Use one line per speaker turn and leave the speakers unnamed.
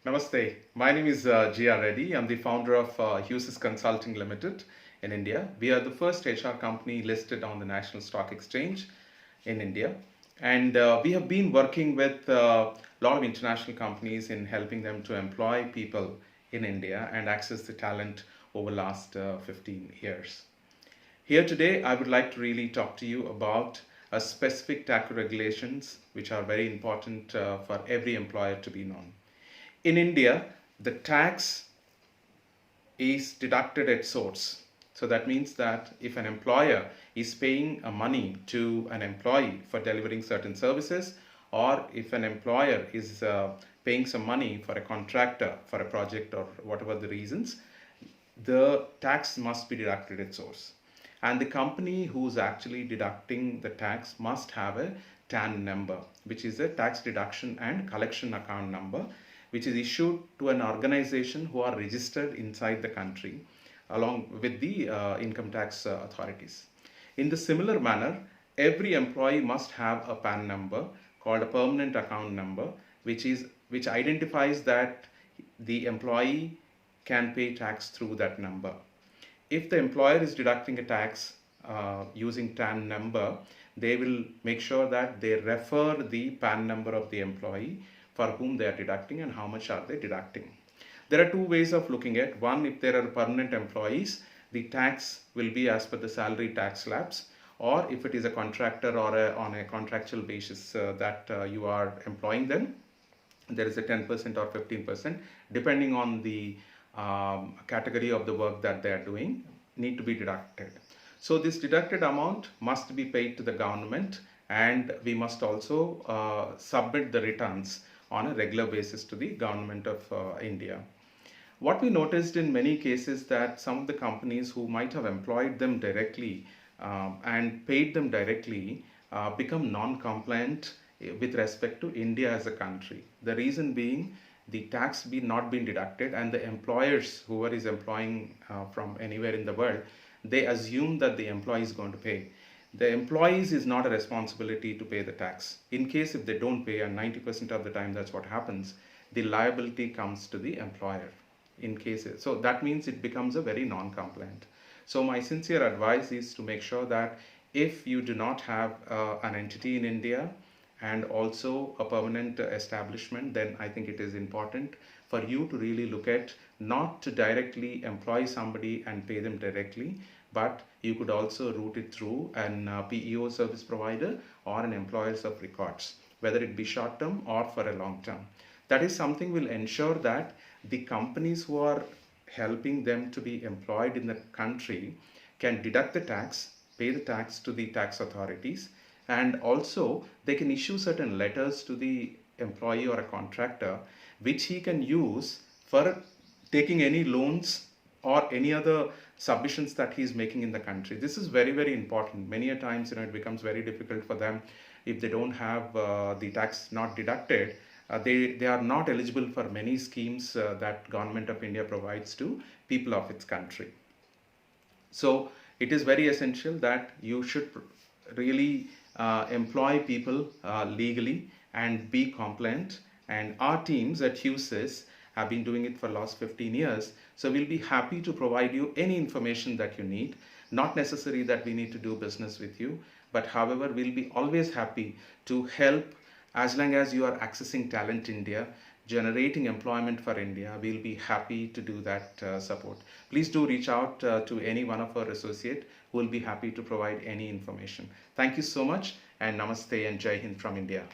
Namaste. My name is GR Reddy. I'm the founder of Husys Consulting Ltd in India. We are the first HR company listed on the National Stock Exchange in India. And we have been working with a lot of international companies in helping them to employ people in India and access the talent over the last 15 years. Here today, I would like to really talk to you about a specific tax regulations which are very important for every employer to be known. In India, the tax is deducted at source. So that means that if an employer is paying money to an employee for delivering certain services, or if an employer is paying some money for a contractor for a project or whatever the reasons, the tax must be deducted at source. And the company who's actually deducting the tax must have a TAN number, which is a tax deduction and collection account number, which is issued to an organization who are registered inside the country along with the income tax authorities. In the similar manner, every employee must have a PAN number called a permanent account number, which identifies that the employee can pay tax through that number. If the employer is deducting a tax using TAN number, they will make sure that they refer the PAN number of the employee for whom they are deducting and how much are they deducting. There are two ways of looking at. One, if there are permanent employees, the tax will be as per the salary tax slabs, or if it is a contractor or on a contractual basis that you are employing them, there is a 10% or 15% depending on the category of the work that they are doing need to be deducted. So this deducted amount must be paid to the government, and we must also submit the returns on a regular basis to the government of India. What we noticed in many cases that some of the companies who might have employed them directly and paid them directly become non-compliant with respect to India as a country. The reason being the tax not being deducted, and the employers, whoever is employing from anywhere in the world, they assume that the employee is going to pay. The employees is not a responsibility to pay the tax. In case if they don't pay, and 90% of the time that's what happens, the liability comes to the employer in cases. So that means it becomes a very non-compliant. So my sincere advice is to make sure that if you do not have an entity in India and also a permanent establishment, then I think it is important for you to really look at not to directly employ somebody and pay them directly, but you could also route it through an PEO service provider or an employers of records, whether it be short term or for a long term. That is something will ensure that the companies who are helping them to be employed in the country can deduct the tax, pay the tax to the tax authorities, and also they can issue certain letters to the employee or a contractor which he can use for taking any loans or any other submissions that he is making in the country. This is very, very important. Many a times, it becomes very difficult for them if they don't have the tax not deducted. They are not eligible for many schemes that Government of India provides to people of its country. So it is very essential that you should really employ people legally and be compliant. And our teams at Husys have been doing it for the last 15 years. So we'll be happy to provide you any information that you need. Not necessary that we need to do business with you, but however, we'll be always happy to help as long as you are accessing talent India, generating employment for India. We'll be happy to do that support. Please do reach out to any one of our associates who will be happy to provide any information. Thank you so much, and Namaste and Jai Hind from India.